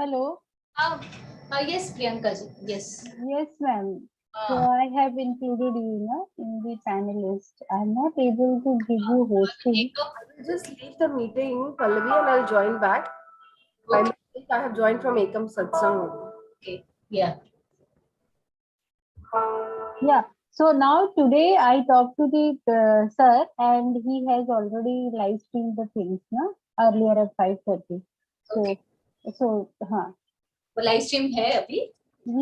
Hello. Uh, yes, Priyanka ji. Yes. Yes, ma'am. So Uh, I have included you now in the panelist. I'm not able to give you hosting. Ekam. I'll just leave the meeting, Pallavi, and I'll join back. By Okay. mistake, I have joined from Ekam Satsang. Okay. Yeah. Yeah. So now today I talked to the sir and he has already live streamed the things, no? Earlier at 5:30. Okay. हाँ वो live stream है अभी.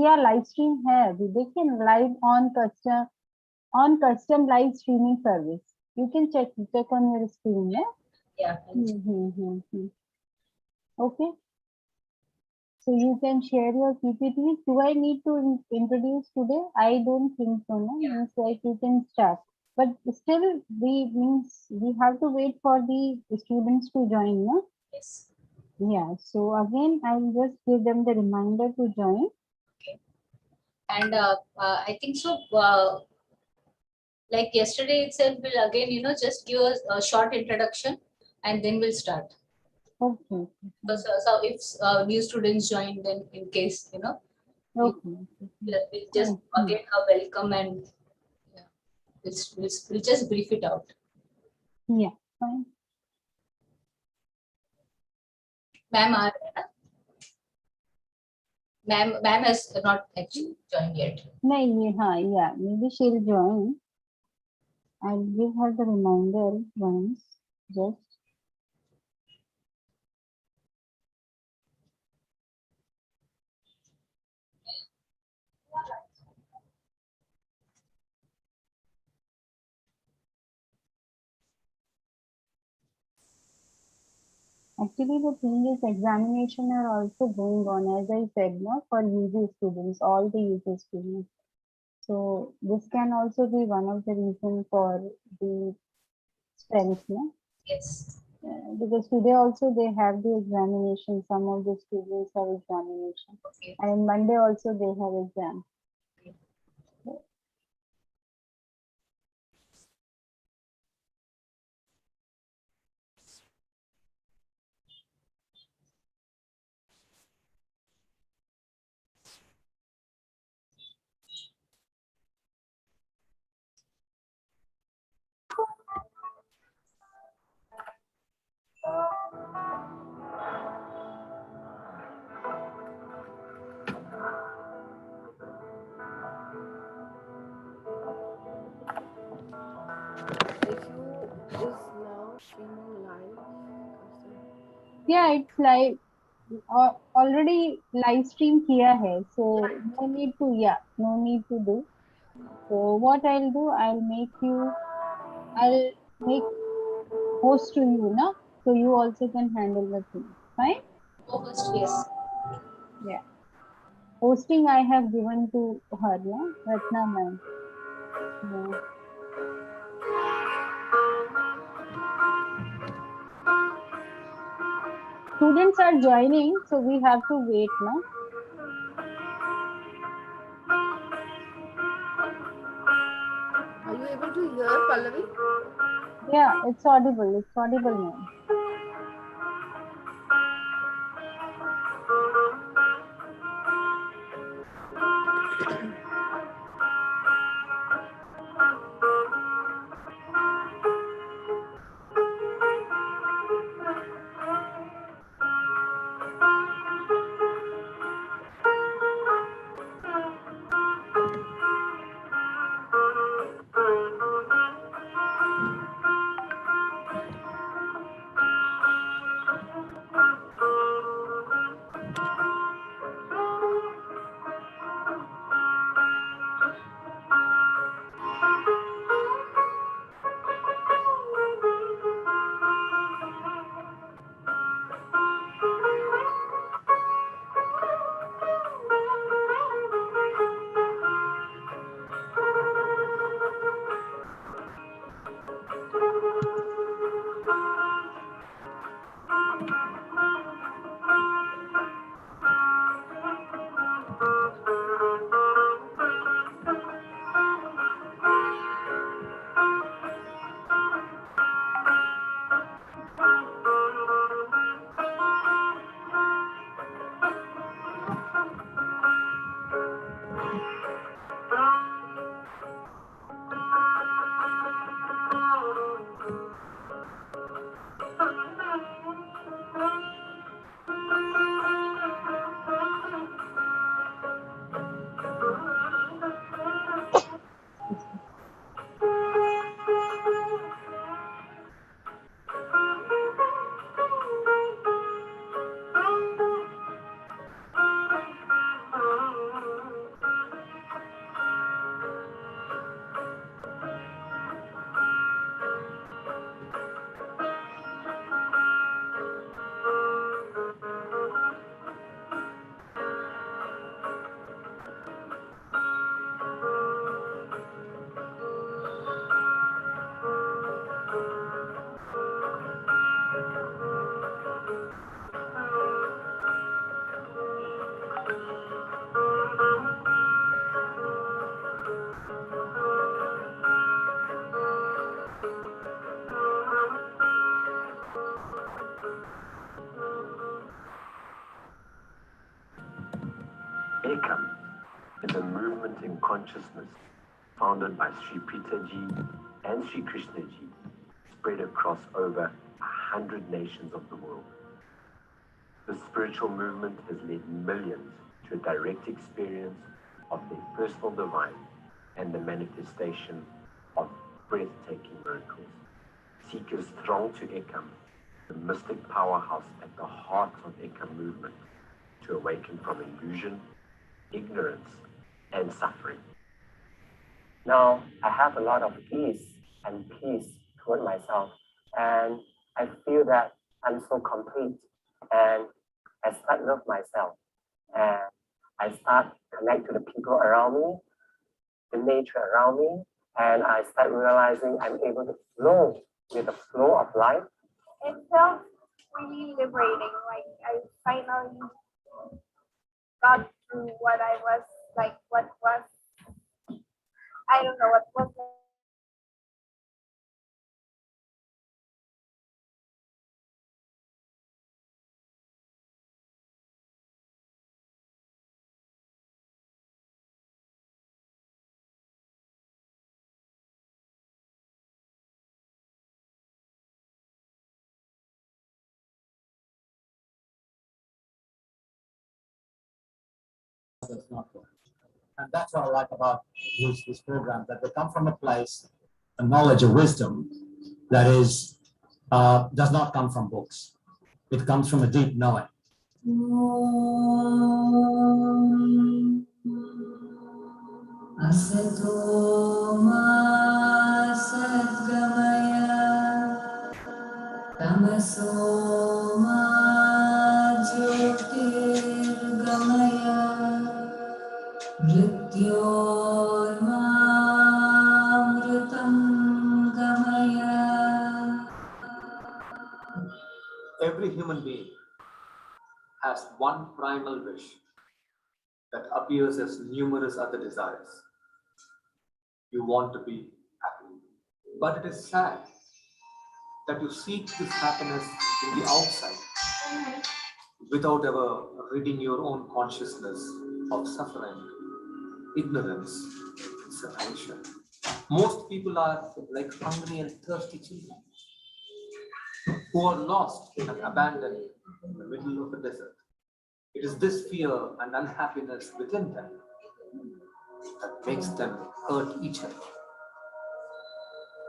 yeah live stream है अभी देखिए live on custom live streaming service. You can check on your screen, yeah. Yeah. Okay. So you can share your PPTs. Do I need to introduce today? I don't think so. No, Yeah. means like you can start, but still we have to wait for the students to join. No, Yes. yeah. So again, I'll just give them the reminder to join. Okay. And I think so. Like yesterday itself, will again, just give us a short introduction, and then we'll start. Okay. So if new students join, then in case you Okay. we'll just again welcome and yeah, we'll just brief it out. Yeah. Fine. Ma'am, ma'am has not actually joined yet. नहीं हाँ yeah maybe she'll join. I'll give her the reminder once. Just actually, the thing is, examination are also going on, as I said, no, for UG students, all the UG students. So this can also be one of the reason for the strength, no? Yes. Because today also they have the examination. Some of the students have examination, Okay. and Monday also they have exam. Okay. If you is now streaming live, Yeah, it's like already live stream किया है, so no need to no need to do. So what I'll do, I'll make host to you, na? So you also can handle the thing. Fine? Co-host, yes. Yeah. Hosting I have given to her, yeah? Ratna ma'am. Yeah. Students are joining, so we have to wait, na? are you able to hear Pallavi? Yeah, it's audible. It's audible, ma'am. Ekam is a movement in consciousness founded by Sri Pitaji and Sri Krishnaji, spread across over 100 nations of the world. This spiritual movement has led millions to a direct experience of their personal divine and the manifestation of breathtaking miracles. Seekers throng to Ekam, the mystic powerhouse at the heart of Ekam movement, to awaken from illusion, ignorance, and suffering. Now I have a lot of ease and peace toward myself, and I feel that I'm so complete, and I start love myself, and I start connect to the people around me, the nature around me, and I start realizing I'm able to flow with the flow of life. It felt really liberating. Like I finally got through what I was like, what was, I don't know, what was. That's not good. And that's what I like about these programs, that they come from a place, a knowledge, a wisdom that is does not come from books. It comes from a deep knowing. Every human being has one primal wish that appears as numerous other desires. You want to be happy. But it is sad that you seek this happiness in the outside without ever ridding your own consciousness of suffering, ignorance, and separation. Most people are like hungry and thirsty children who are lost and abandoned in the middle of the desert. It is this fear and unhappiness within them that makes them hurt each other.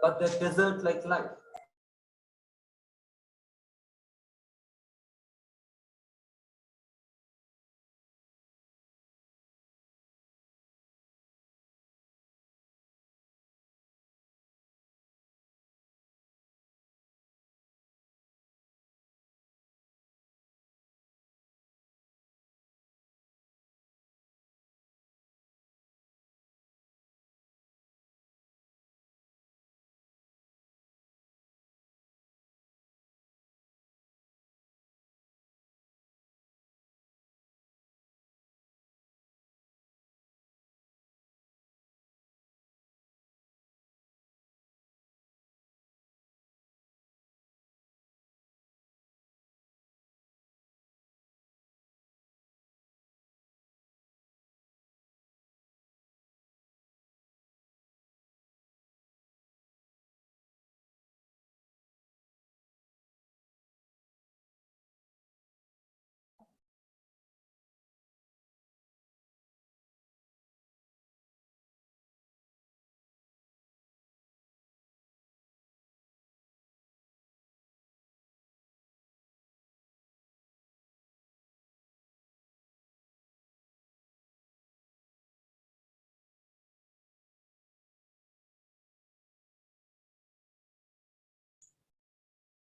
But they're desert-like life.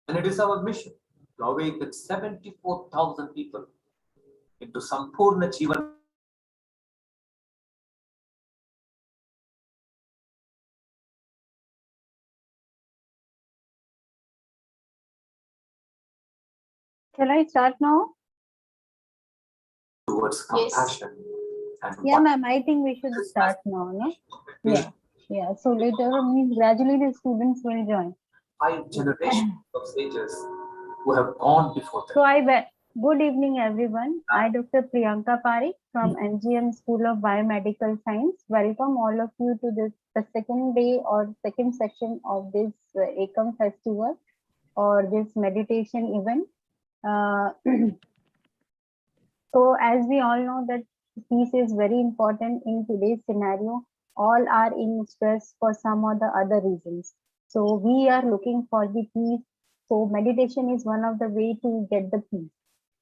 And it is our mission to awaken 74,000 people into Sampurna Jivan. Shall I start now? Towards compassion. And Yeah, ma'am, I think we should start now, no? Yeah, yeah. So later, means gradually the students will join. 5 generations of sages who have gone before them. So I bet. Good evening, everyone. I, Dr. Priyanka Parikh from MGM School of Biomedical Science, welcome all of you to this the second day or second section of this Ekam festival or this meditation event. Uh, so, as we all know that peace is very important in today's scenario. All are in stress for some or the other reasons. So, we are looking for the peace. So, meditation is one of the way to get the peace.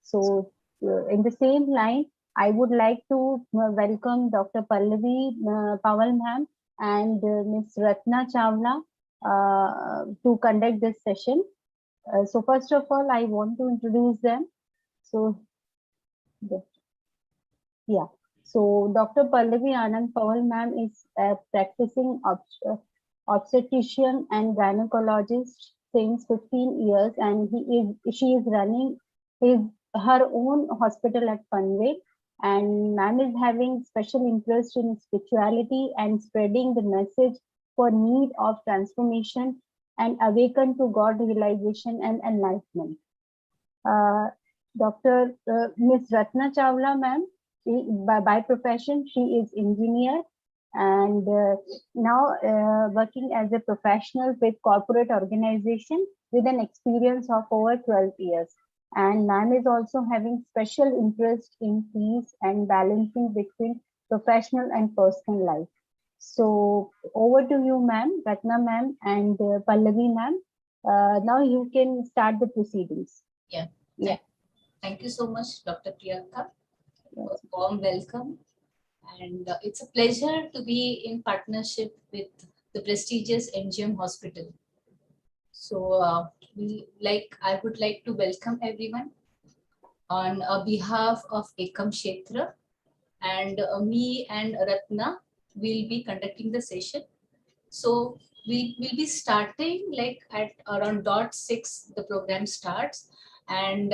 So, in the same line, I would like to welcome Dr. Pallavi Pawal ma'am and Ms. Ratna Chawla to conduct this session. So, first of all, I want to introduce them. So, yeah. So Dr. Pallavi Anand Pawal ma'am is a practicing obstetrician and gynecologist since 15 years, and she is running his her own hospital at Panvel. And ma'am is having special interest in spirituality and spreading the message for need of transformation and awaken to God realization and enlightenment. Uh, Dr. Ms. Ratna Chawla, ma'am, by profession, she is engineer and now working as a professional with corporate organization with an experience of over 12 years. And ma'am is also having special interest in peace and balancing between professional and personal life. So over to you, ma'am, Ratna ma'am and Pallavi ma'am. Now you can start the proceedings. Yeah. Yeah. Thank you so much, Dr. Priyanka. Yes. Warm welcome. And it's a pleasure to be in partnership with the prestigious MGM Hospital. So, I would like to welcome everyone on behalf of Ekam Kshetra, and me and Ratna will be conducting the session. So we will be starting like at around dot 6, the program starts, and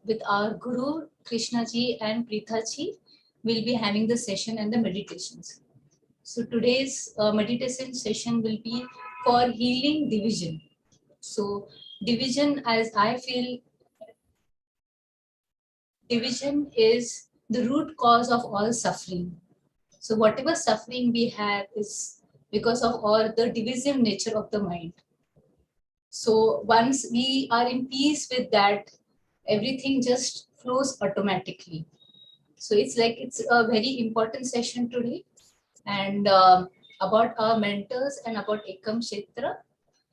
with our Guru Krishna ji and Pritha ji, we'll be having the session and the meditations. So today's meditation session will be for healing division. So division, as I feel, division is the root cause of all suffering. So whatever suffering we have is because of all the divisive nature of the mind. So once we are in peace with that, everything just flows automatically. So it's a very important session today. And about our mentors and about Ekam Kshetra,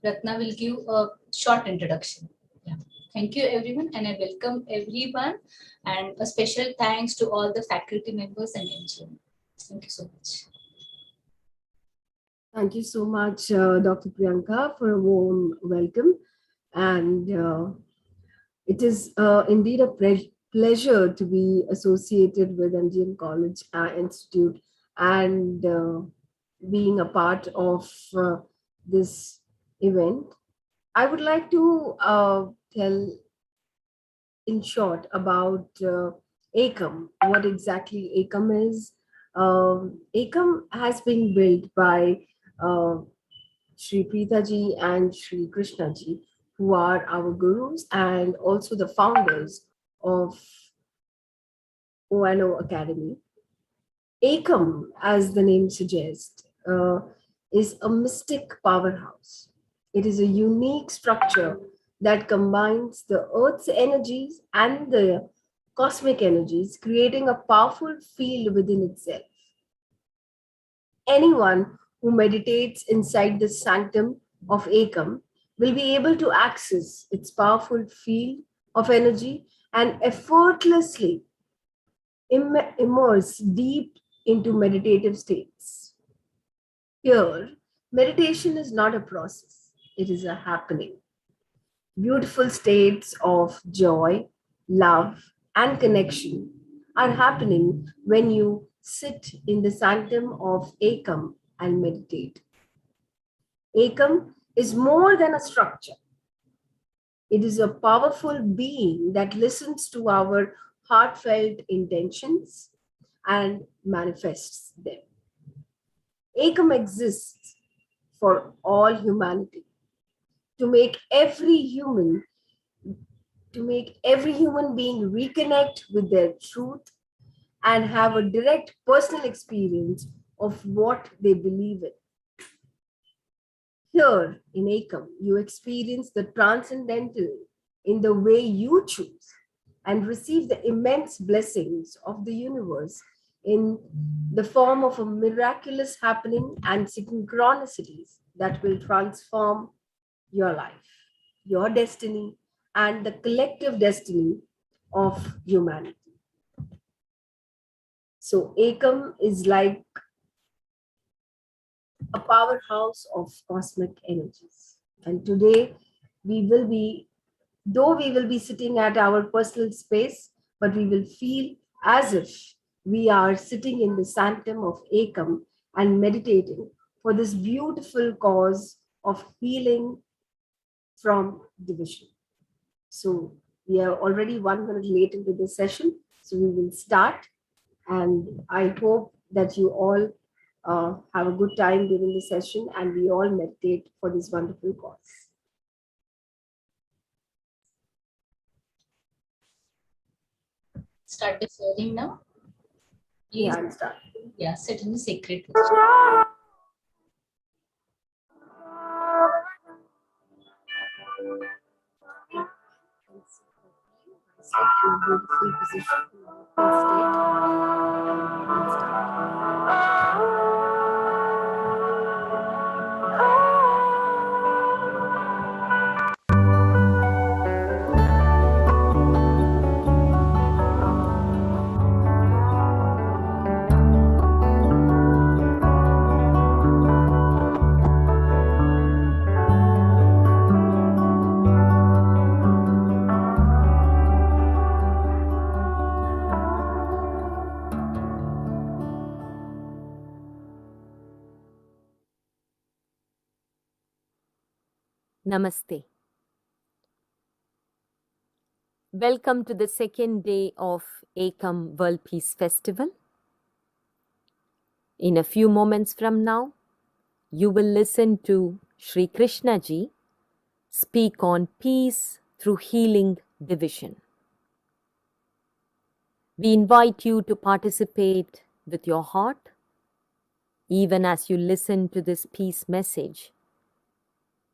Ratna will give a short introduction. Yeah. Thank you everyone, and I welcome everyone, and a special thanks to all the faculty members and engineers. Thank you so much. Thank you so much, Dr. Priyanka, for a warm welcome. And it is indeed a pleasure to be associated with MGM College Institute and being a part of this event. I would like to tell in short about Ekam, what exactly Ekam is. Ekam has been built by uh, Sri Preeta ji and Sri Krishna ji, who are our gurus and also the founders of ONO Academy. Ekam, as the name suggests, is a mystic powerhouse. It is a unique structure that combines the Earth's energies and the cosmic energies, creating a powerful field within itself. Anyone who meditates inside the sanctum of Ekam will be able to access its powerful field of energy and effortlessly immerse deep into meditative states. Here, meditation is not a process, it is a happening. Beautiful states of joy, love, and connection are happening when you sit in the sanctum of Ekam and meditate. Ekam is more than a structure. It is a powerful being that listens to our heartfelt intentions and manifests them. Ekam exists for all humanity, to make every human to make every human being reconnect with their truth and have a direct personal experience of what they believe in. Here in Ekam, you experience the transcendental in the way you choose and receive the immense blessings of the universe in the form of a miraculous happening and synchronicities that will transform your life, your destiny, and the collective destiny of humanity. So, Ekam is like a powerhouse of cosmic energies. And today, we will be, though we will be sitting at our personal space, but we will feel as if we are sitting in the sanctum of Ekam and meditating for this beautiful cause of healing from division. So we are already 1 minute late into the session, so we will start. And I hope that you all have a good time during the session and we all meditate for this wonderful cause. Start the sharing now. Please, Yeah, I'm starting. yeah, sit in a sacred position. Sit in a beautiful position, peaceful state. And start. Namaste. Welcome to the second day of Ekam World Peace Festival. In a few moments from now, you will listen to Sri Krishna ji speak on peace through healing division. We invite you to participate with your heart, even as you listen to this peace message.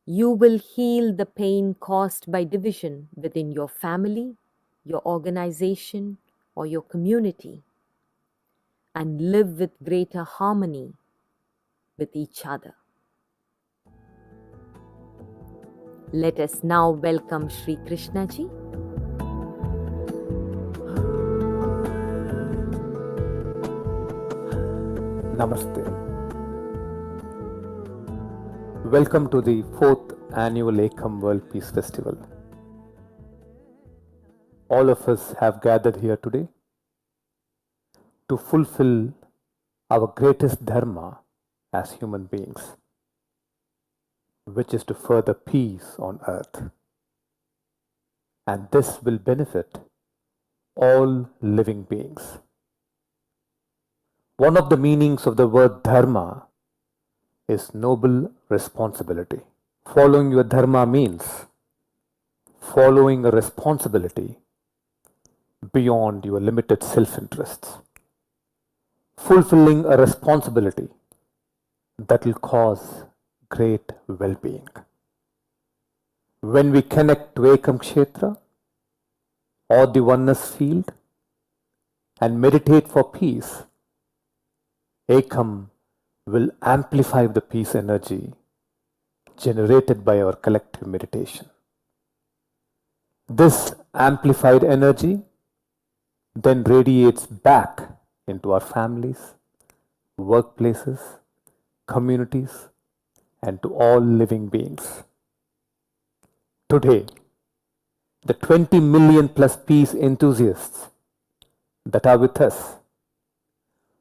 You will heal the pain caused by division within your family, your organization, or your community, and live with greater harmony with each other. Let us now welcome Sri Krishna ji. Namaste. Welcome to the 4th annual Ekam World Peace Festival. All of us have gathered here today to fulfill our greatest dharma as human beings, which is to further peace on earth. And this will benefit all living beings. One of the meanings of the word dharma is noble responsibility. Following your dharma means following a responsibility beyond your limited self-interests. Fulfilling a responsibility that will cause great well-being. When we connect to Ekam Kshetra or the oneness field and meditate for peace, Ekam will amplify the peace energy generated by our collective meditation. This amplified energy then radiates back into our families, workplaces, communities, and to all living beings. Today, the 20 million plus peace enthusiasts that are with us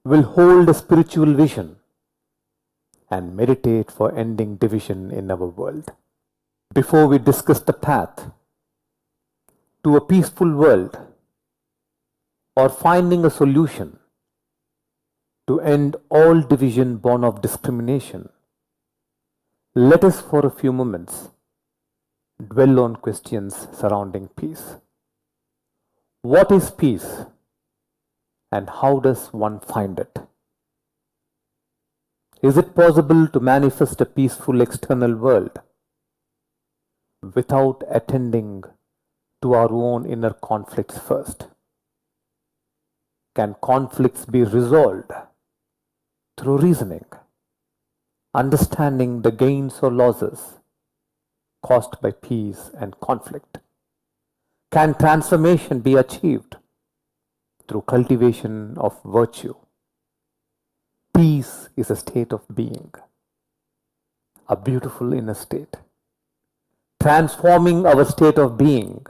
will hold a spiritual vision and meditate for ending division in our world. Before we discuss the path to a peaceful world or finding a solution to end all division born of discrimination, let us for a few moments dwell on questions surrounding peace. What is peace and how does one find it? Is it possible to manifest a peaceful external world without attending to our own inner conflicts first? Can conflicts be resolved through reasoning, understanding the gains or losses caused by peace and conflict? Can transformation be achieved through cultivation of virtue? Peace is a state of being, a beautiful inner state. Transforming our state of being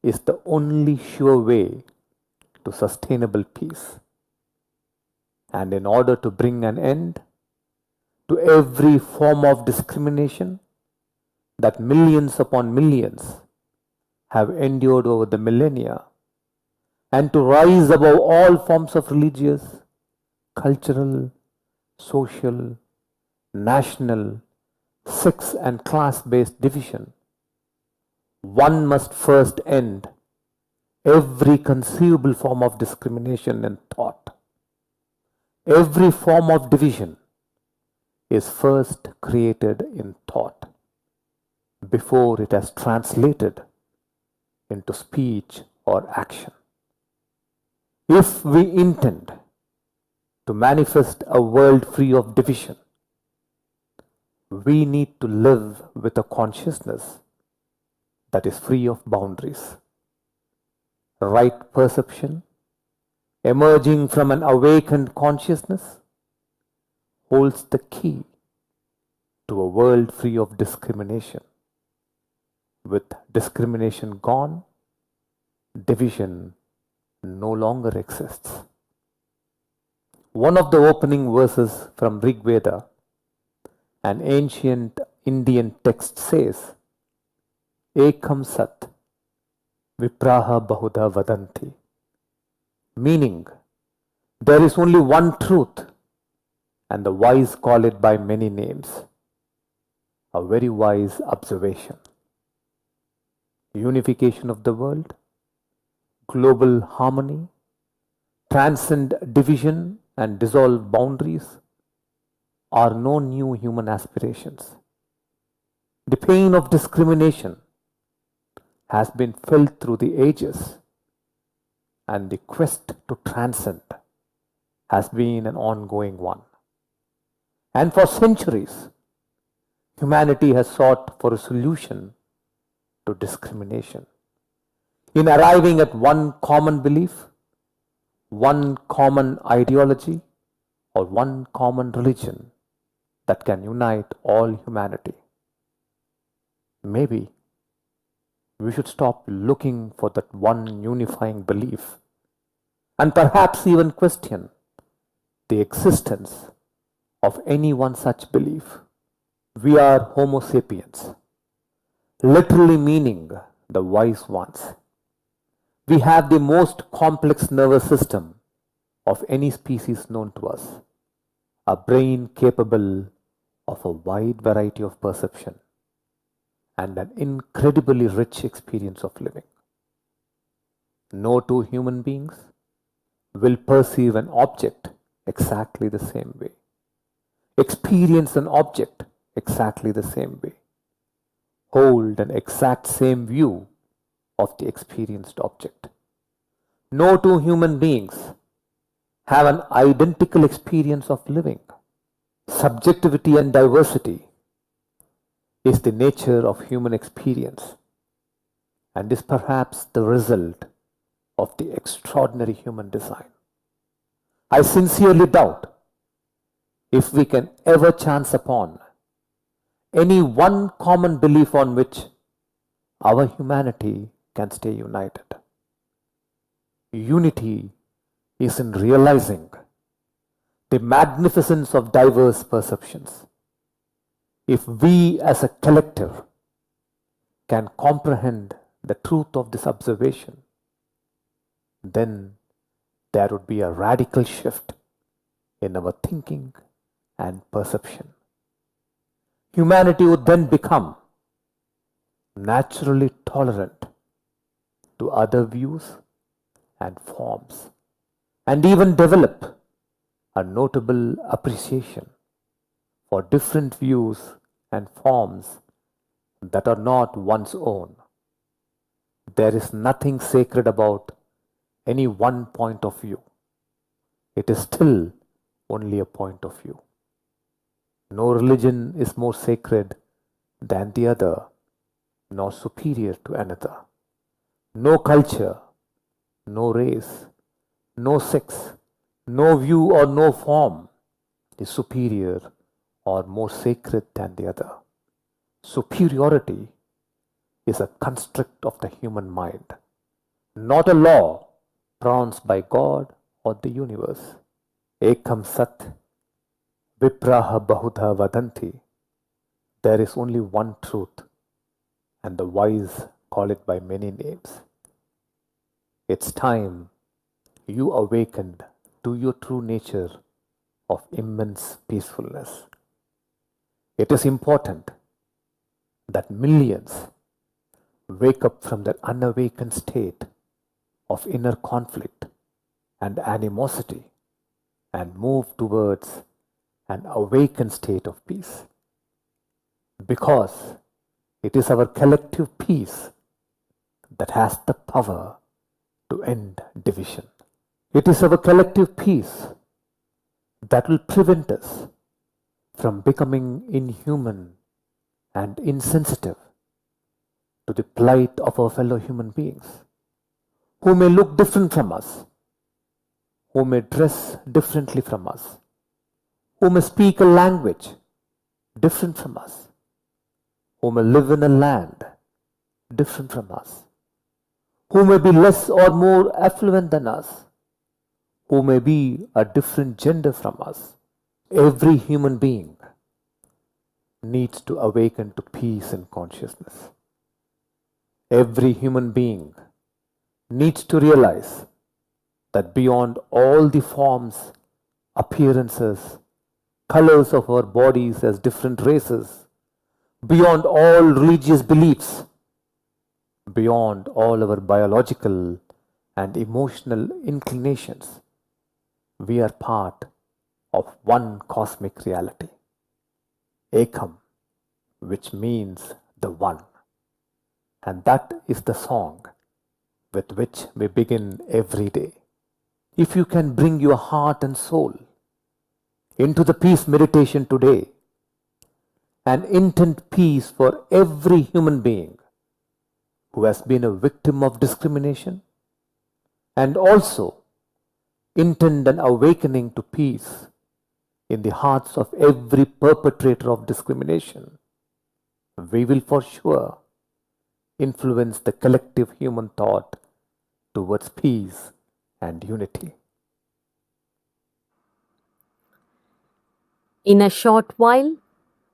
is the only sure way to sustainable peace. And in order to bring an end to every form of discrimination that millions upon millions have endured over the millennia, and to rise above all forms of religious, cultural, social, national, sex and class-based division, one must first end every conceivable form of discrimination in thought. Every form of division is first created in thought before it has translated into speech or action. If we intend to manifest a world free of division, we need to live with a consciousness that is free of boundaries. Right perception, emerging from an awakened consciousness, holds the key to a world free of discrimination. With discrimination gone, division no longer exists. One of the opening verses from Rig Veda, an ancient Indian text, says, Ekam Sat Vipraha Bahuda Vadanti, meaning there is only one truth and the wise call it by many names. A very wise observation. Unification of the world, global harmony, transcend division and dissolve boundaries are no new human aspirations. The pain of discrimination has been felt through the ages, and the quest to transcend has been an ongoing one. And for centuries, humanity has sought for a solution to discrimination. In arriving at one common belief, one common ideology, or one common religion that can unite all humanity. Maybe we should stop looking for that one unifying belief and perhaps even question the existence of any one such belief. We are Homo sapiens, literally meaning the wise ones. We have the most complex nervous system of any species known to us, a brain capable of a wide variety of perception and an incredibly rich experience of living. No two human beings will perceive an object exactly the same way, experience an object exactly the same way, hold an exact same view of the experienced object. No two human beings have an identical experience of living. Subjectivity and diversity is the nature of human experience and is perhaps the result of the extraordinary human design. I sincerely doubt if we can ever chance upon any one common belief on which our humanity can stay united. Unity is in realizing the magnificence of diverse perceptions. If we as a collective can comprehend the truth of this observation, then there would be a radical shift in our thinking and perception. Humanity would then become naturally tolerant, to other views and forms, and even develop a notable appreciation for different views and forms that are not one's own. There is nothing sacred about any one point of view. It is still only a point of view. No religion is more sacred than the other, nor superior to another. No culture, no race, no sex, no view or no form is superior or more sacred than the other. Superiority is a construct of the human mind, not a law pronounced by God or the universe. Ekam Sat Vipraha Bahudha Vadanti. There is only one truth, and the wise call it by many names. It's time you awakened to your true nature of immense peacefulness. It is important that millions wake up from their unawakened state of inner conflict and animosity and move towards an awakened state of peace. Because it is our collective peace that has the power to end division. It is our collective peace that will prevent us from becoming inhuman and insensitive to the plight of our fellow human beings, who may look different from us, who may dress differently from us, who may speak a language different from us, who may live in a land different from us, who may be less or more affluent than us, who may be a different gender from us. Every human being needs to awaken to peace and consciousness. Every human being needs to realize that beyond all the forms, appearances, colors of our bodies as different races, beyond all religious beliefs, beyond all our biological and emotional inclinations, we are part of one cosmic reality, Ekam, which means the one. And that is the song with which we begin every day. If you can bring your heart and soul into the peace meditation today and intend peace for every human being who has been a victim of discrimination, and also intend an awakening to peace in the hearts of every perpetrator of discrimination, we will for sure influence the collective human thought towards peace and unity. In a short while,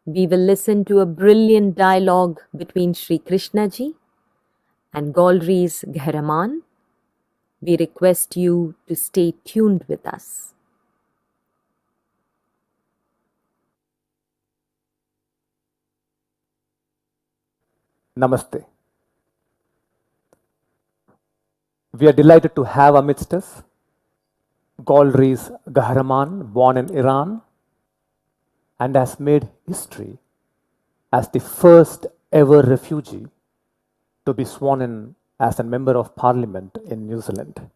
we will listen to a brilliant dialogue between Sri Krishna ji and Gaulri's Gharaman. We request you to stay tuned with us. Namaste. We are delighted to have amidst us Gaulri's Gharaman, born in Iran, and has made history as the first ever refugee to be sworn in as a member of parliament in New Zealand.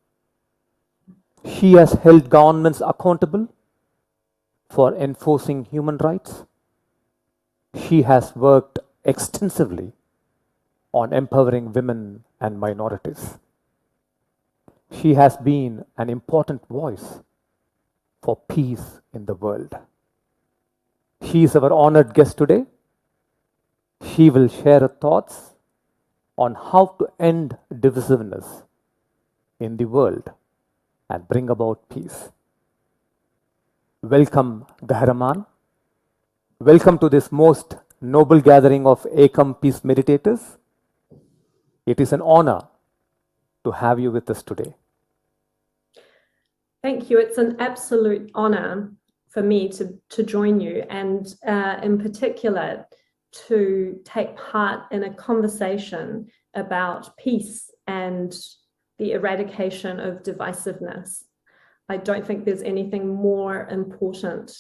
He has held governments accountable for enforcing human rights. He has worked extensively on empowering women and minorities. He has been an important voice for peace in the world. He is our honored guest today. He will share her thoughts on how to end divisiveness in the world and bring about peace. Welcome, Gharaman. Welcome to this most noble gathering of Ekam Peace Meditators. It is an honor to have you with us today. Thank you. It's an absolute honor for me to join you, and in particular to take part in a conversation about peace and the eradication of divisiveness. I don't think there's anything more important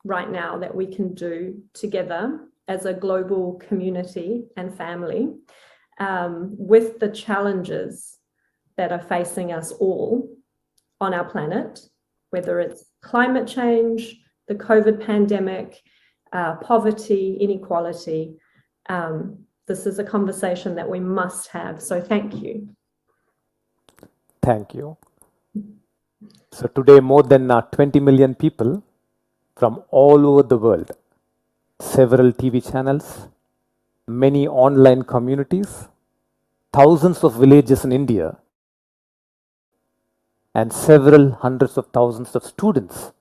right now that we can do together as a global community and family with the challenges that are facing us all on our planet, whether it's climate change, the COVID pandemic, poverty, inequality. This is a conversation that we must have. So thank you. Thank you. So today, more than 20 million people from all over the world, several TV channels, many online communities, thousands of villages in India, and several hundreds of thousands of students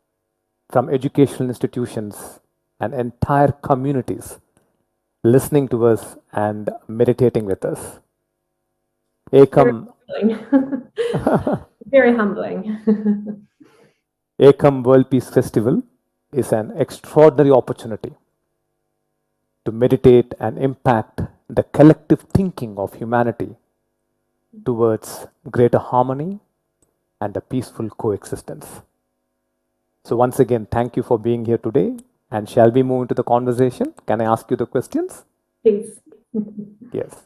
from educational institutions and entire communities listening to us and meditating with us. Ekam, very humbling. Ekam World Peace Festival is an extraordinary opportunity to meditate and impact the collective thinking of humanity towards greater harmony and a peaceful coexistence. So once again, thank you for being here today. And shall we move into the conversation? Can I ask you the questions? Please. Yes.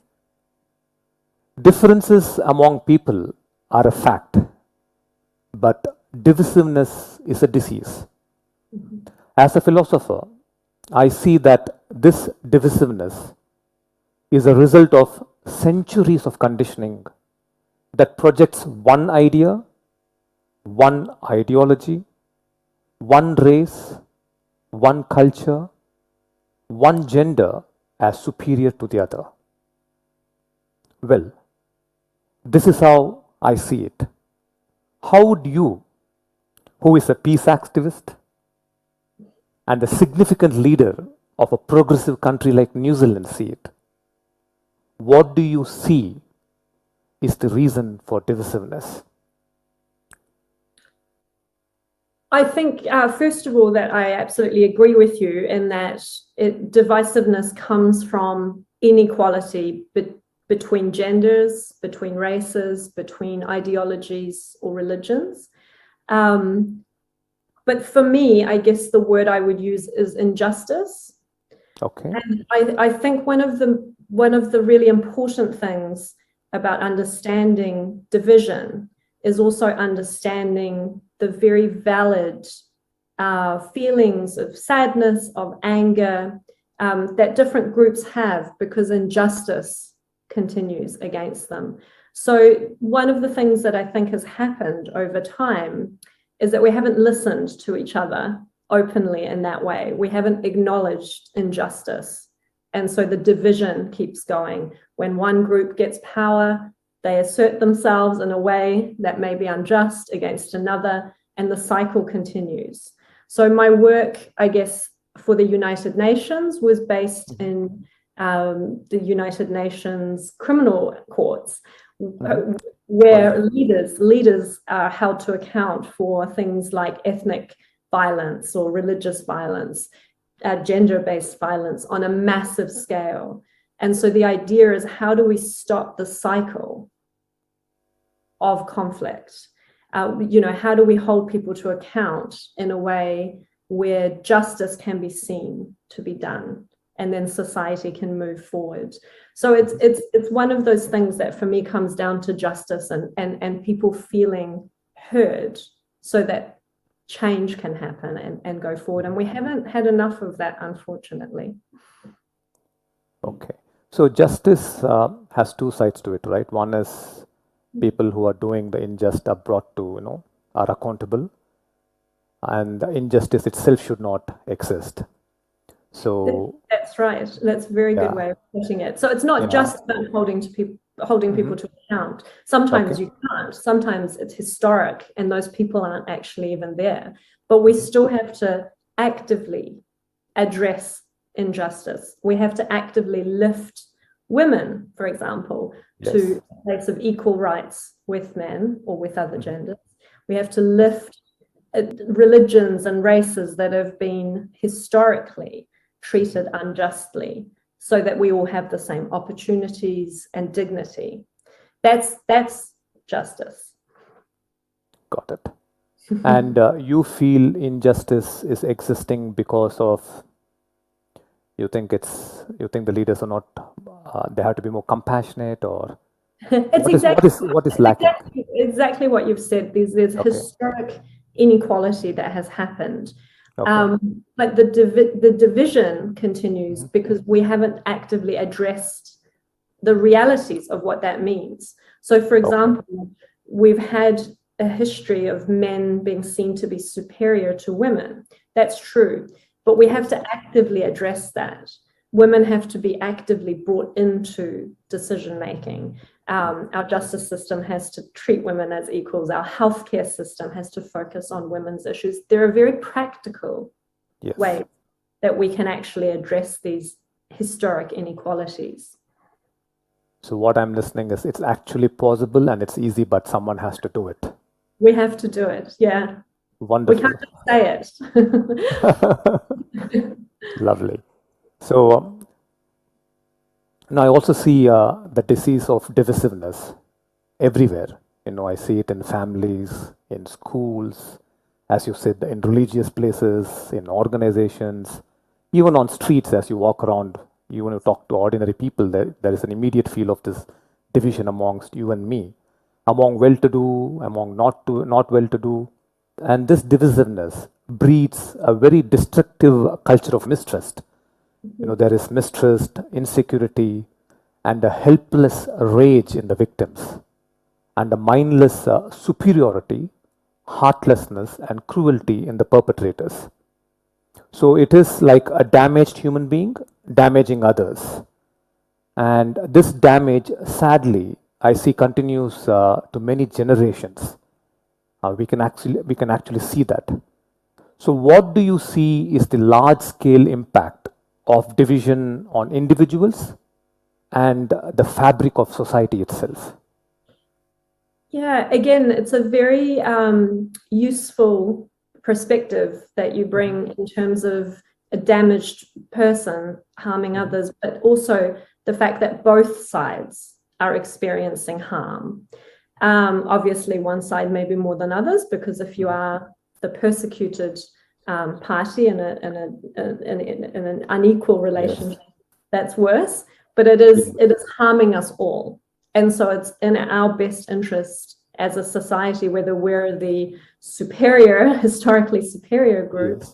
Differences among people are a fact, but divisiveness is a disease. As a philosopher, I see that this divisiveness is a result of centuries of conditioning that projects one idea, one ideology, one race, one culture, one gender as superior to the other. Well, this is how I see it. How would you, who is a peace activist and a significant leader of a progressive country like New Zealand, see it? What do you see is the reason for divisiveness? I think, first of all, that I absolutely agree with you in that divisiveness comes from inequality between genders, between races, between ideologies or religions. But for me, I guess the word I would use is injustice. Okay. And I think one of the really important things about understanding division is also understanding the very valid feelings of sadness, of anger that different groups have because injustice continues against them. So one of the things that I think has happened over time is that we haven't listened to each other openly in that way. We haven't acknowledged injustice. And so the division keeps going. When one group gets power, they assert themselves in a way that may be unjust against another, and the cycle continues. So my work, I guess, for the United Nations was based in the United Nations criminal courts, where leaders are held to account for things like ethnic violence or religious violence, gender-based violence on a massive scale. And so the idea is, how do we stop the cycle of conflict? How do we hold people to account in a way where justice can be seen to be done, and then society can move forward? So it's one of those things that for me comes down to justice and people feeling heard so that change can happen and go forward. And we haven't had enough of that, unfortunately. Okay. So justice has two sides to it, right? One is people who are doing the injustice are brought to, are accountable, and the injustice itself should not exist. So that's right. That's a very good way of putting it. So it's not just about holding people to account. Sometimes you can't. Sometimes it's historic and those people aren't actually even there. But we still have to actively address injustice. We have to actively lift women, for example, to a place of equal rights with men or with other genders. We have to lift religions and races that have been historically treated unjustly so that we all have the same opportunities and dignity. That's justice. Got it. And you feel injustice is existing because of, you think the leaders are not, they have to be more compassionate, or what is lacking? Exactly what you've said. There's Okay. historic inequality that has happened. Okay. But the division continues because we haven't actively addressed the realities of what that means. So, for example, we've had a history of men being seen to be superior to women. That's true, but we have to actively address that. Women have to be actively brought into decision making. Our justice system has to treat women as equals. Our healthcare system has to focus on women's issues. There are very practical ways that we can actually address these historic inequalities. So what I'm listening is, it's actually possible and it's easy, but someone has to do it. We have to do it. Yeah. Wonderful. We can't just say it. Lovely. So now I also see the disease of divisiveness everywhere. I see it in families, in schools, as you said, in religious places, in organizations, even on streets as you walk around. You want to talk to ordinary people, there is an immediate feel of this division amongst you and me, among well-to-do, among not well-to-do. And this divisiveness breeds a very destructive culture of mistrust. There is mistrust, insecurity, and a helpless rage in the victims, and a mindless superiority, heartlessness, and cruelty in the perpetrators. So it is like a damaged human being damaging others. And this damage, sadly, I see continues to many generations. We can actually see that. So what do you see is the large-scale impact of division on individuals and the fabric of society itself? Yeah, again, it's a very useful perspective that you bring in terms of a damaged person harming others, but also the fact that both sides are experiencing harm. Obviously, one side may be more than others, because if you are the persecuted party in an unequal relationship, that's worse. But it is harming us all, and so it's in our best interest as a society, whether we're the historically superior group,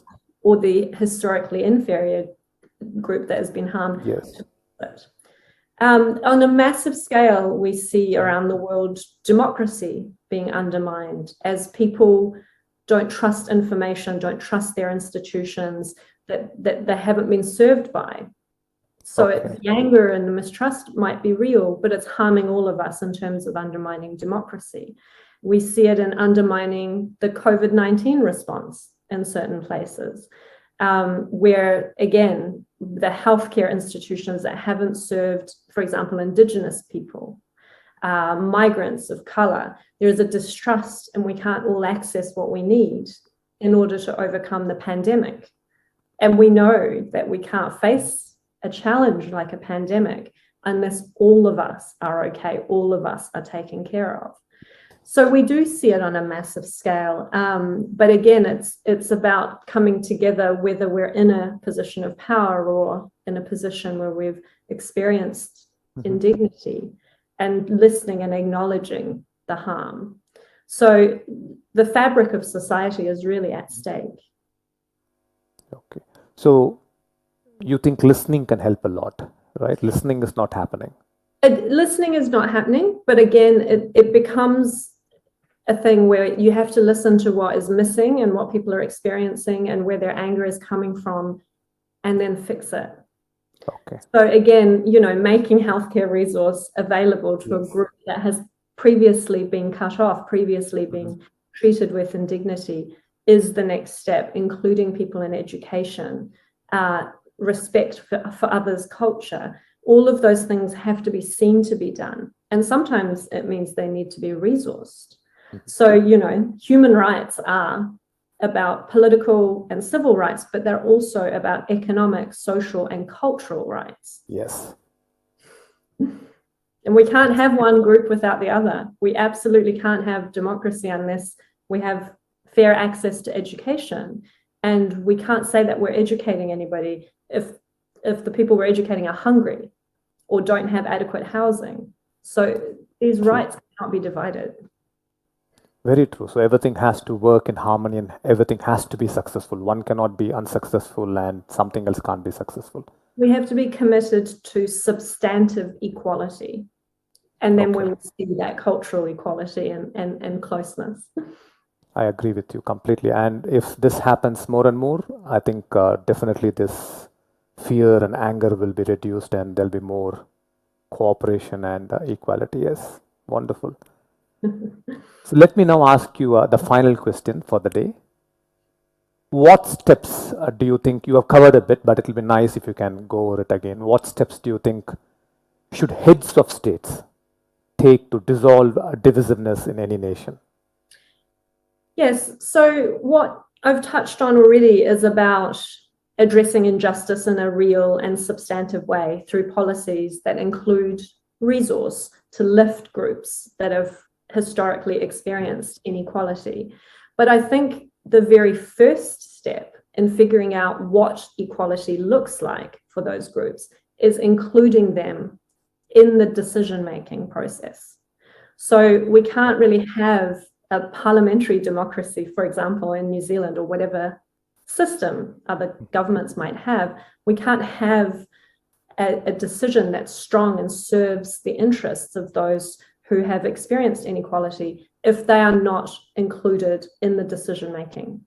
or the historically inferior group that has been harmed. On a massive scale, we see around the world democracy being undermined as people don't trust information, don't trust their institutions that they haven't been served by. So the anger and the mistrust might be real, but it's harming all of us in terms of undermining democracy. We see it in undermining the COVID-19 response in certain places, where, again, the healthcare institutions that haven't served, for example, Indigenous people, migrants of color, there's a distrust, and we can't all access what we need in order to overcome the pandemic. And we know that we can't face a challenge like a pandemic unless all of us are okay, all of us are taken care of. So we do see it on a massive scale. But again, it's about coming together, whether we're in a position of power or in a position where we've experienced indignity, and listening and acknowledging the harm. So the fabric of society is really at stake. Okay. So you think listening can help a lot, right? Listening is not happening. Listening is not happening, but again, it becomes a thing where you have to listen to what is missing and what people are experiencing and where their anger is coming from, and then fix it. Okay. So again, making healthcare resource available to a group that has previously been cut off, previously been treated with indignity, is the next step, including people in education, respect for others' culture. All of those things have to be seen to be done. And sometimes it means they need to be resourced. So, human rights are about political and civil rights, but they're also about economic, social, and cultural rights. Yes. And we can't have one group without the other. We absolutely can't have democracy unless we have fair access to education. And we can't say that we're educating anybody if the people we're educating are hungry or don't have adequate housing. So these rights cannot be divided. Very true. So everything has to work in harmony and everything has to be successful. One cannot be unsuccessful and something else can't be successful. We have to be committed to substantive equality. And then we will see that cultural equality and closeness. I agree with you completely. And if this happens more and more, I think definitely this fear and anger will be reduced and there'll be more cooperation and equality. Yes, wonderful. So let me now ask you the final question for the day. What steps do you think, you have covered a bit, but it'll be nice if you can go over it again. What steps do you think should heads of states take to dissolve divisiveness in any nation? Yes, so what I've touched on already is about addressing injustice in a real and substantive way through policies that include resource to lift groups that have historically experienced inequality. But I think the very first step in figuring out what equality looks like for those groups is including them in the decision-making process. So we can't really have a parliamentary democracy, for example, in New Zealand or whatever system other governments might have. We can't have a decision that's strong and serves the interests of those who have experienced inequality if they are not included in the decision making.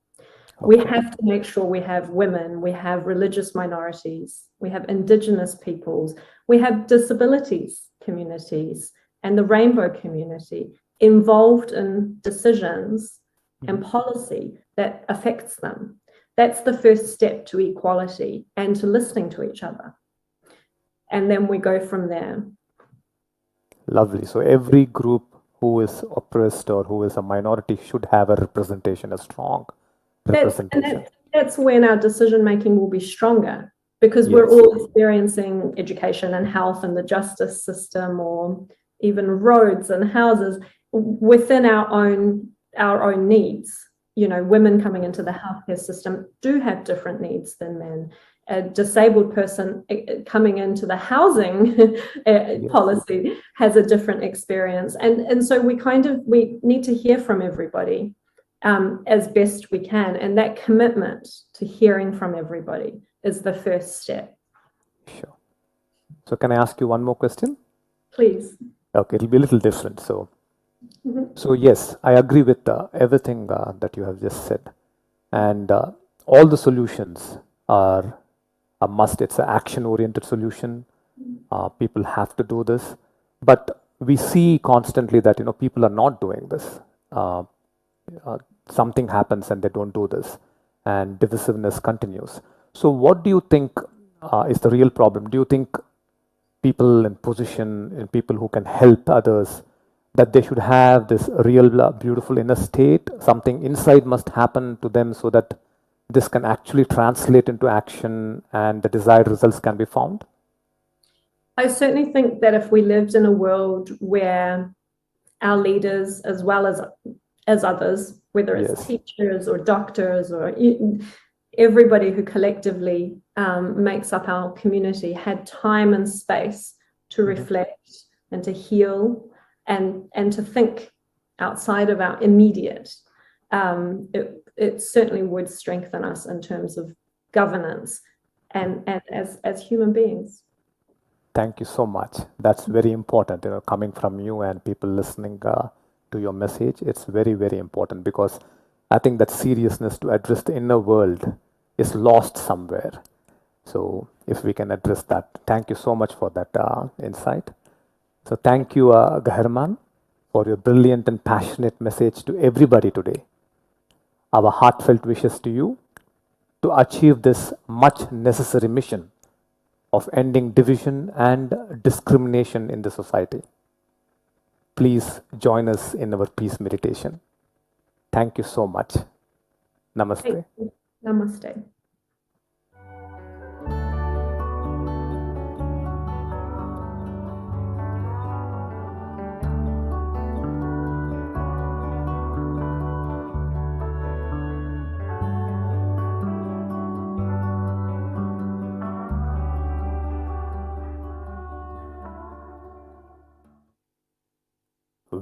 We have to make sure we have women, we have religious minorities, we have Indigenous peoples, we have disabilities communities and the rainbow community involved in decisions and policy that affects them. That's the first step to equality and to listening to each other. And then we go from there. Lovely. So every group who is oppressed or who is a minority should have a representation, a strong representation. That's when our decision making will be stronger, because we're all experiencing education and health and the justice system, or even roads and houses within our own needs. You know, women coming into the healthcare system do have different needs than men. A disabled person coming into the housing policy has a different experience. And so we need to hear from everybody as best we can. And that commitment to hearing from everybody is the first step. Sure. So can I ask you one more question? Please. Okay, it'll be a little different. So, so yes, I agree with everything that you have just said. And all the solutions are a must. It's an action-oriented solution. People have to do this. But we see constantly that, you know, people are not doing this. Something happens and they don't do this. And divisiveness continues. So what do you think is the real problem? Do you think people in position and people who can help others, that they should have this real beautiful inner state? Something inside must happen to them so that this can actually translate into action and the desired results can be found? I certainly think that if we lived in a world where our leaders, as well as others, whether it's teachers or doctors or everybody who collectively makes up our community, had time and space to reflect and to heal and to think outside of our immediate, it certainly would strengthen us in terms of governance and as human beings. Thank you so much. That's very important, you know, coming from you and people listening to your message. It's very, very important, because I think that seriousness to address the inner world is lost somewhere. So if we can address that, thank you so much for that insight. So thank you, Gaharman, for your brilliant and passionate message to everybody today. Our heartfelt wishes to you to achieve this much necessary mission of ending division and discrimination in the society. Please join us in our peace meditation. Thank you so much. Namaste. Namaste.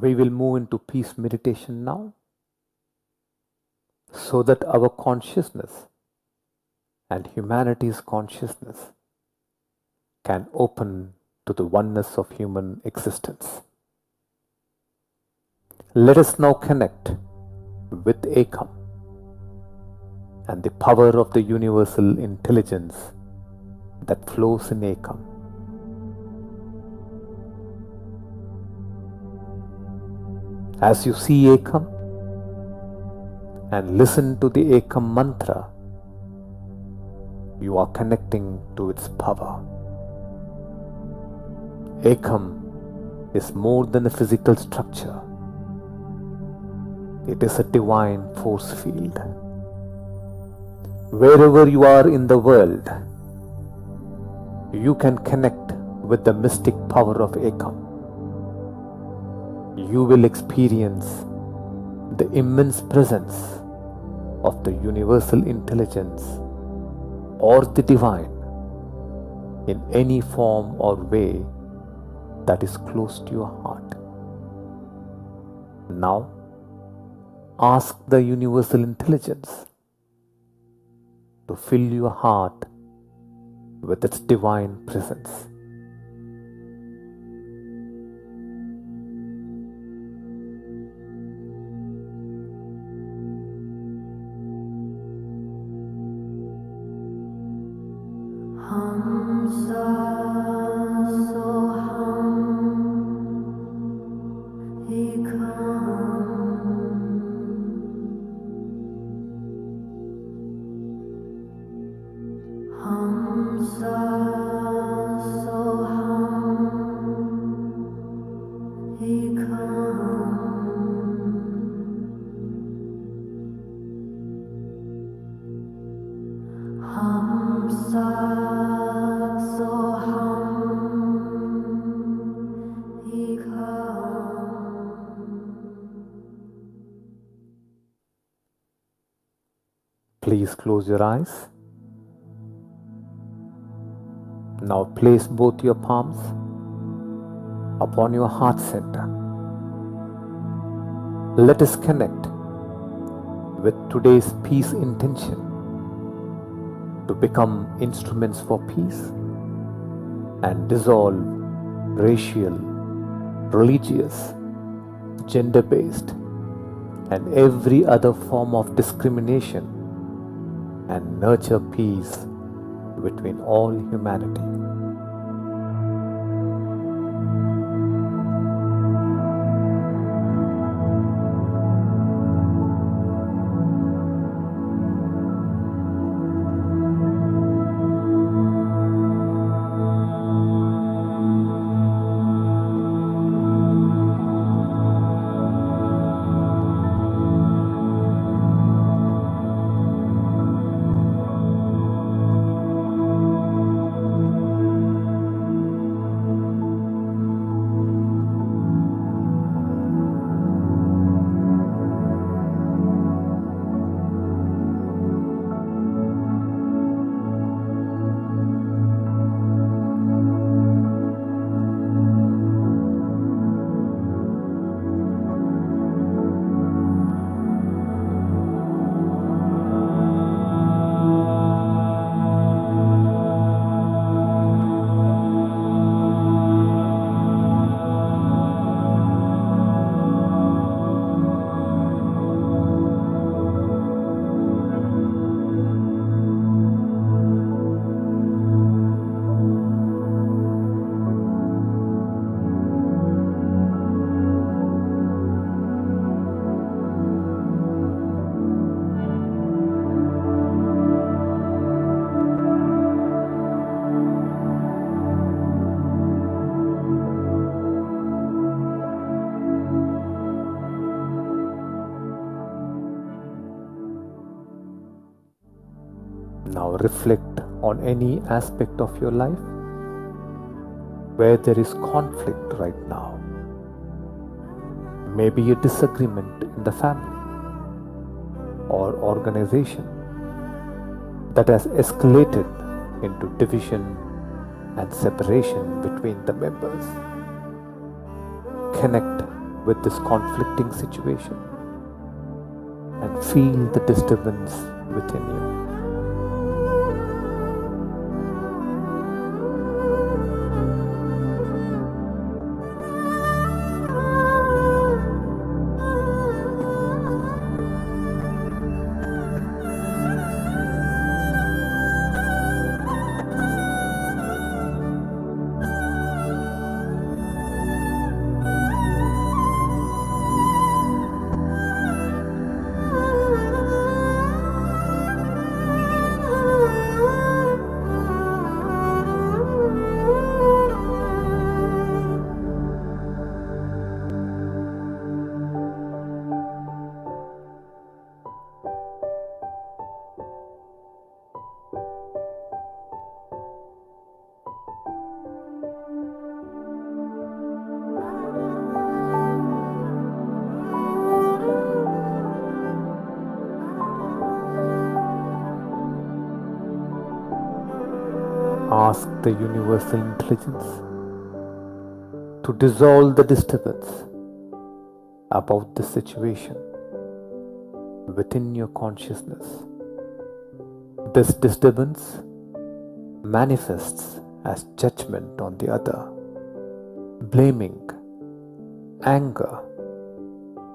We will move into peace meditation now so that our consciousness and humanity's consciousness can open to the oneness of human existence. Let us now connect with Ekam and the power of the universal intelligence that flows in Ekam. As you see Ekam and listen to the Ekam mantra, you are connecting to its power. Ekam is more than a physical structure. It is a divine force field. Wherever you are in the world, you can connect with the mystic power of Ekam. You will experience the immense presence of the universal intelligence or the divine in any form or way that is close to your heart. Now, ask the universal intelligence to fill your heart with its divine presence. Please close your eyes. Now place both your palms upon your heart center. Let us connect with today's peace intention to become instruments for peace and dissolve racial, religious, gender-based, and every other form of discrimination and nurture peace between all humanity. Now reflect on any aspect of your life where there is conflict right now. Maybe a disagreement in the family or organization that has escalated into division and separation between the members. Connect with this conflicting situation and feel the disturbance within you. Ask the universal intelligence to dissolve the disturbance about the situation within your consciousness. This disturbance manifests as judgment on the other, blaming, anger,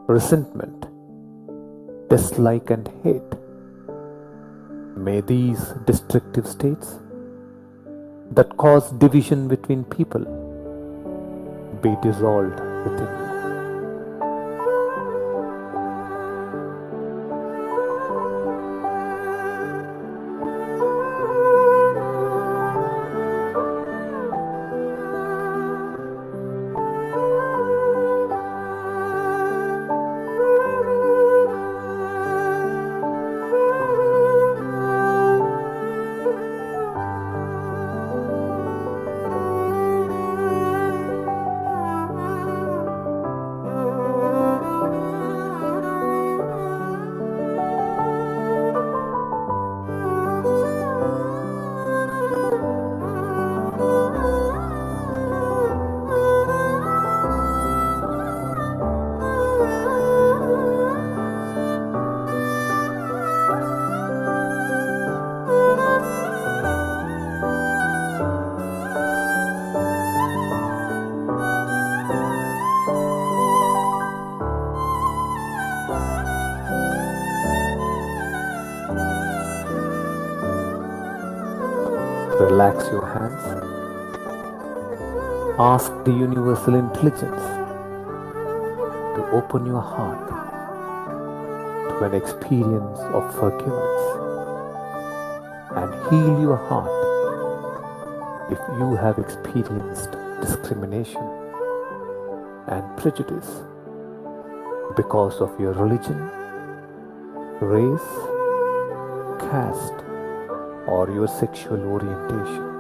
resentment, dislike, and hate. May these destructive states that cause division between people be dissolved within you. Relax your hands. Ask the universal intelligence to open your heart to an experience of forgiveness and heal your heart if you have experienced discrimination and prejudice because of your religion, race, caste, or your sexual orientation.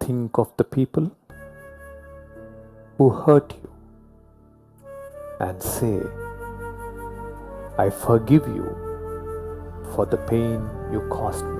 Think of the people who hurt you and say, I forgive you for the pain you caused me.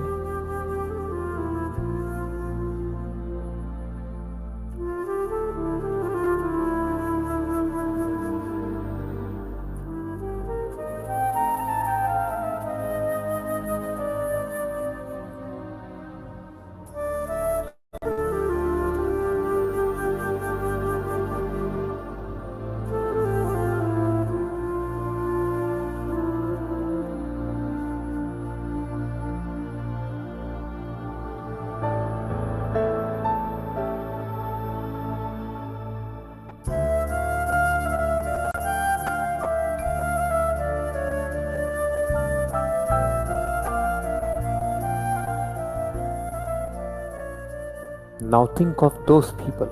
Now think of those people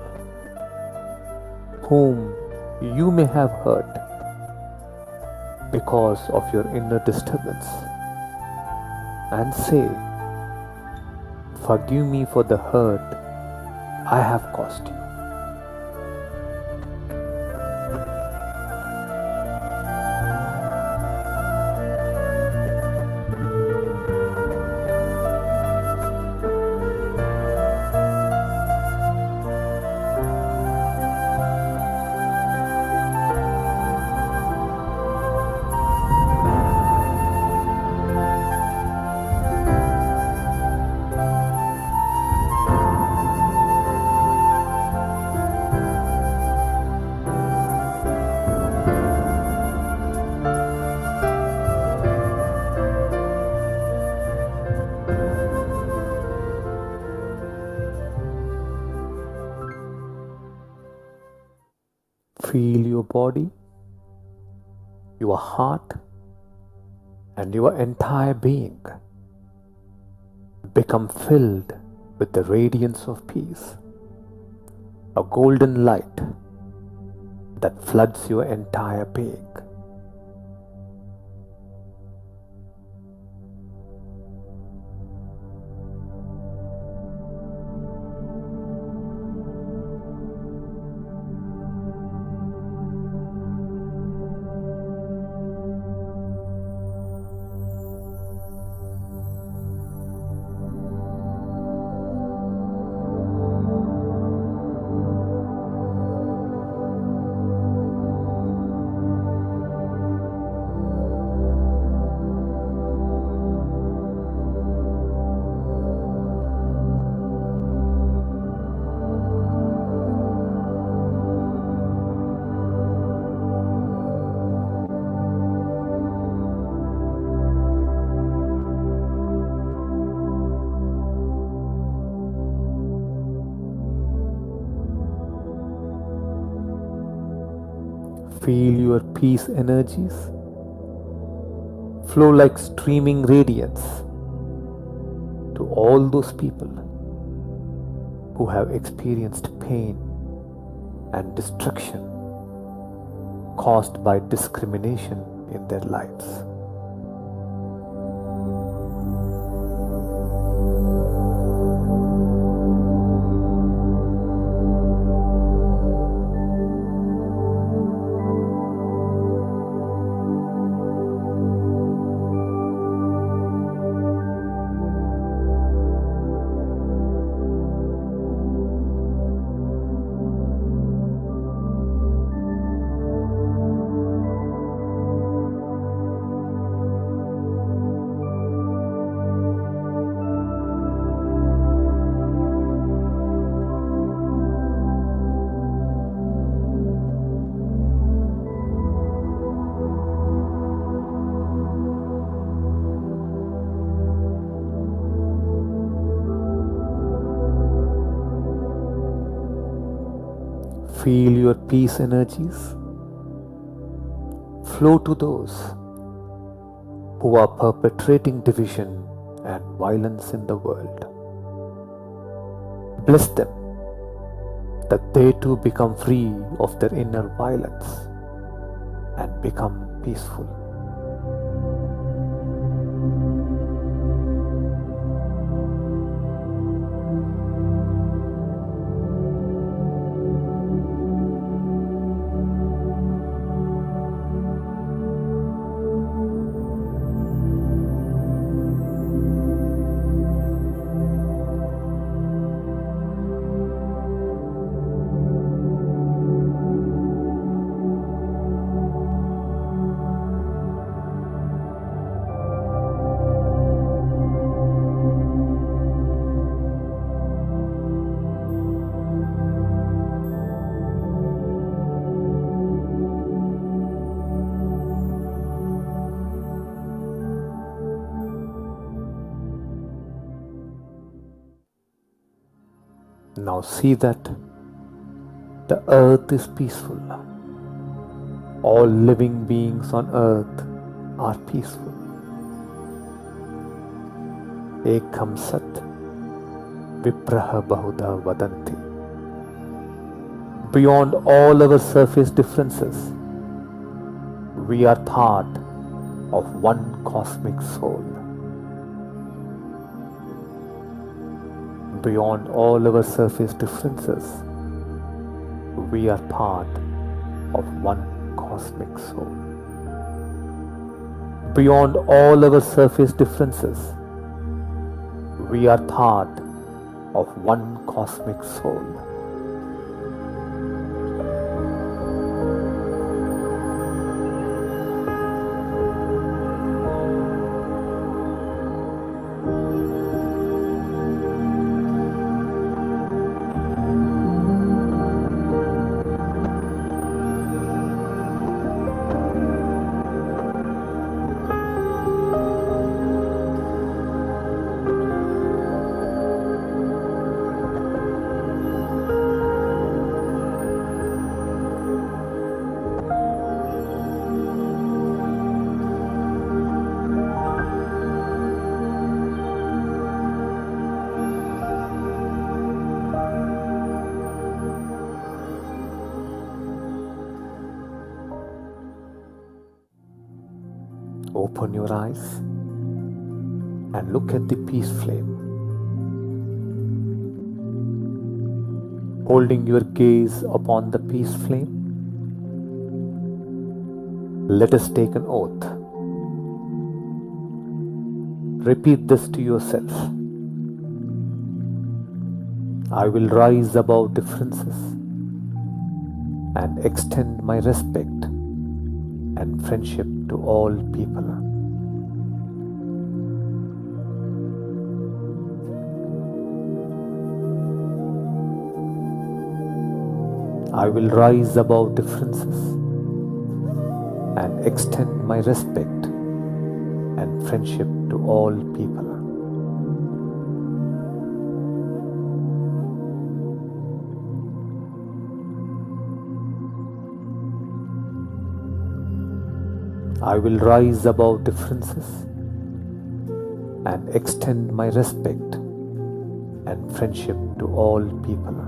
whom you may have hurt because of your inner disturbance and say, "Forgive me for the hurt I have caused you." Feel your body, your heart, and your entire being become filled with the radiance of peace, a golden light that floods your entire being. Feel your peace energies flow like streaming radiance to all those people who have experienced pain and destruction caused by discrimination in their lives. Feel your peace energies flow to those who are perpetrating division and violence in the world. Bless them that they too become free of their inner violence and become peaceful. Now see that the earth is peaceful. All living beings on earth are peaceful. Ekam Sat, Vipraha Bahuda Vadanti. Beyond all our surface differences, we are part of one cosmic soul. Beyond all our surface differences, we are part of one cosmic soul. Beyond all our surface differences, we are part of one cosmic soul. Open your eyes and look at the peace flame. Holding your gaze upon the peace flame, let us take an oath. Repeat this to yourself. I will rise above differences and extend my respect and friendship to all people. I will rise above differences and extend my respect and friendship to all people. I will rise above differences and extend my respect and friendship to all people.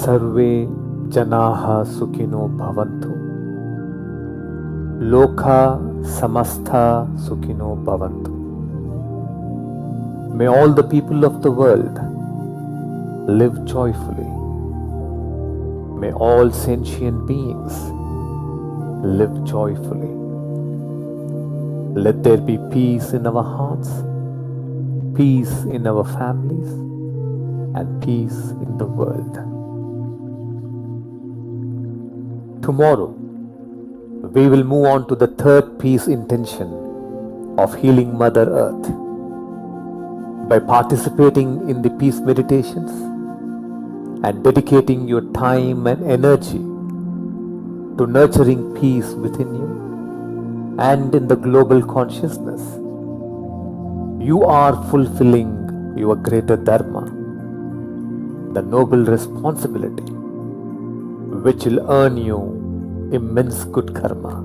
सर्वे जनाः सुखिनो भवन्तु, लोका समस्ता सुखिनो भवन्तु. May all the people of the world live joyfully. May all sentient beings live joyfully. Let there be peace in our hearts, peace in our families, and peace in the world. Tomorrow, we will move on to the third peace intention of healing Mother Earth. By participating in the peace meditations and dedicating your time and energy to nurturing peace within you and in the global consciousness, you are fulfilling your greater dharma, the noble responsibility which will earn you immense good karma.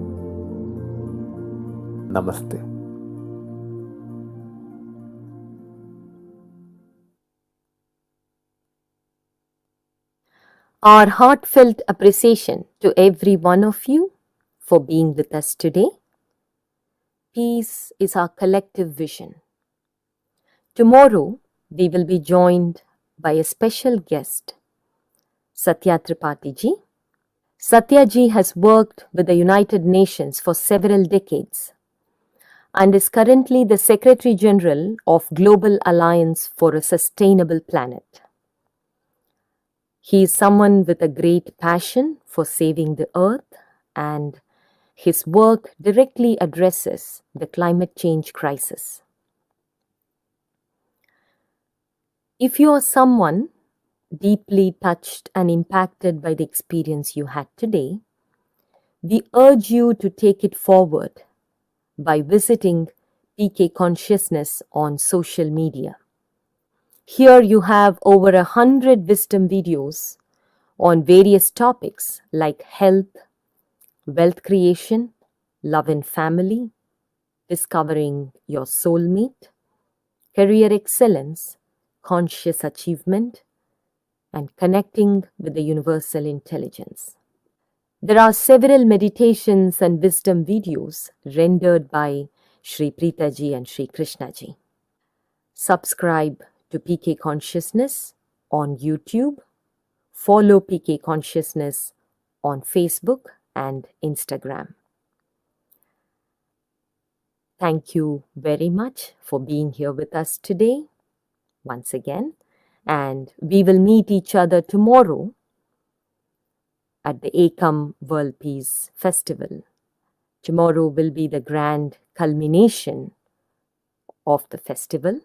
Namaste. Our heartfelt appreciation to every one of you for being with us today. Peace is our collective vision. Tomorrow, we will be joined by a special guest, Satya Tripathi ji. Satya ji has worked with the United Nations for several decades and is currently the Secretary General of Global Alliance for a Sustainable Planet. He is someone with a great passion for saving the earth, and his work directly addresses the climate change crisis. If you are someone deeply touched and impacted by the experience you had today, We urge you to take it forward by visiting PK Consciousness on social media. Here you have over 100 wisdom videos on various topics like health, wealth creation, love and family, discovering your soulmate, career excellence, conscious achievement, and connecting with the universal intelligence. There are several meditations and wisdom videos rendered by Sri Preeta ji and Sri Krishna ji. Subscribe to PK Consciousness on YouTube. Follow PK Consciousness on Facebook and Instagram. Thank you very much for being here with us today, once again. And we will meet each other tomorrow at the Ekam World Peace Festival. Tomorrow will be the grand culmination of the festival.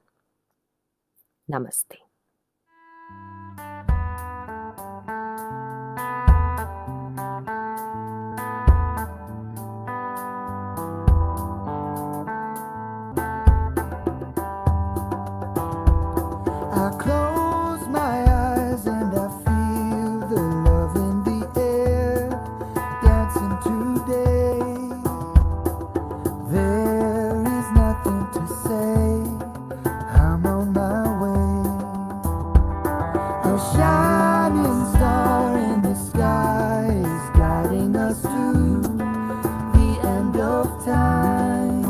Namaste. I close my eyes and I feel the love in the air, dancing today. There is nothing to say, I'm on my way. A shining star in the sky is guiding us to the end of time.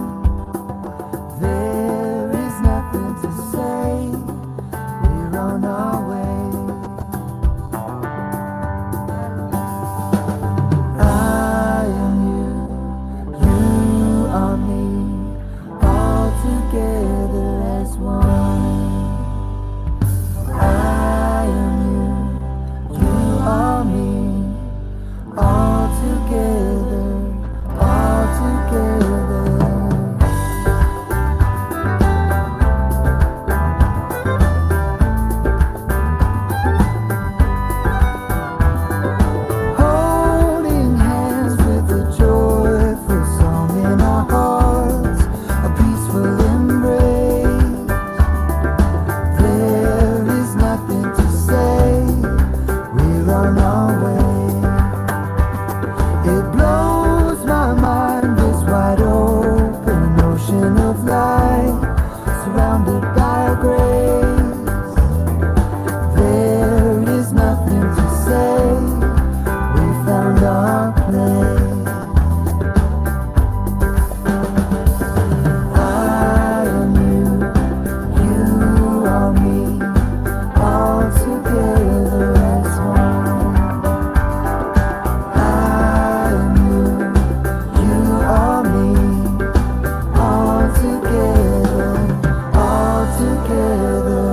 There is nothing to say, we're on our way. I am you, you are me, all together as one. I am you, you are me, all together, all together. Holding hands with a joyful song in our hearts, a peaceful embrace. There is nothing to say, we're on our way. It blows my mind, this wide open ocean of light, surrounded by grace. There is nothing to say, we found our place. I am you, you are me, all together as one. I am you are me, all together, all together.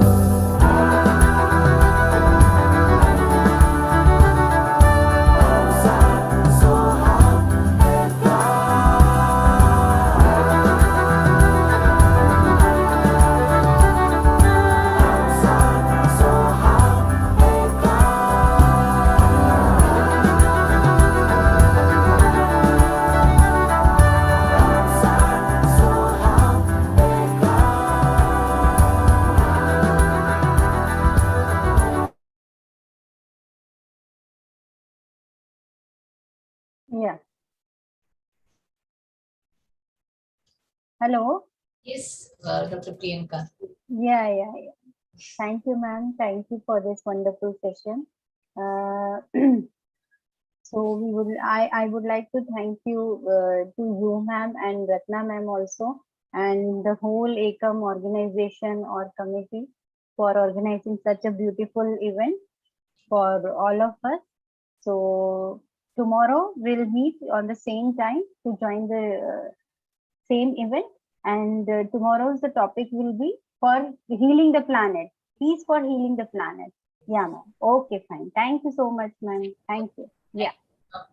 Yeah. Hello. Yes, Dr. Priyanka. Yeah. Thank you, ma'am. Thank you for this wonderful session. So I would like to thank you to you, ma'am, and Ratna, ma'am, also, and the whole Ekam organization or committee for organizing such a beautiful event for all of us. So tomorrow we'll meet on the same time to join the same event, and tomorrow's the topic will be for healing the planet, peace for healing the planet. Yeah, ma'am. Okay, fine. Thank you so much, ma'am. Thank you. Yeah.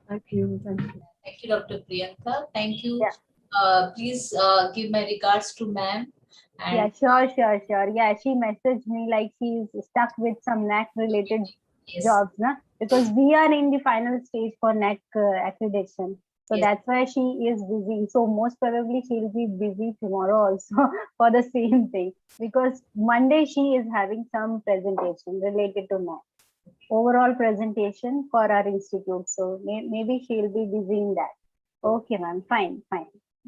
Thank you. Thank you. Thank you, Dr. Priyanka. Thank you. Yeah. Please give my regards to ma'am. Yeah, sure. Yeah, she messaged me like she's stuck with some NAC related Yes. jobs, na? Because we are in the final stage for NAC accreditation. So Yes. that's why she is busy. So most probably she'll be busy tomorrow also for the same thing, because Monday she is having some presentation related to math, overall presentation for our institute. So maybe she'll be busy in that. Okay, ma'am. Fine, fine.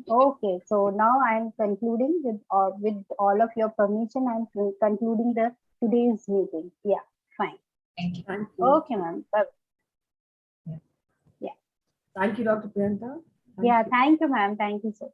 Okay, so now I'm concluding with all of your permission. I'm concluding the today's meeting. Yeah, fine. Thank you. Thank you. Okay, ma'am. Thank you, Dr. Priyanka. Yeah, thank you, ma'am. Thank you so.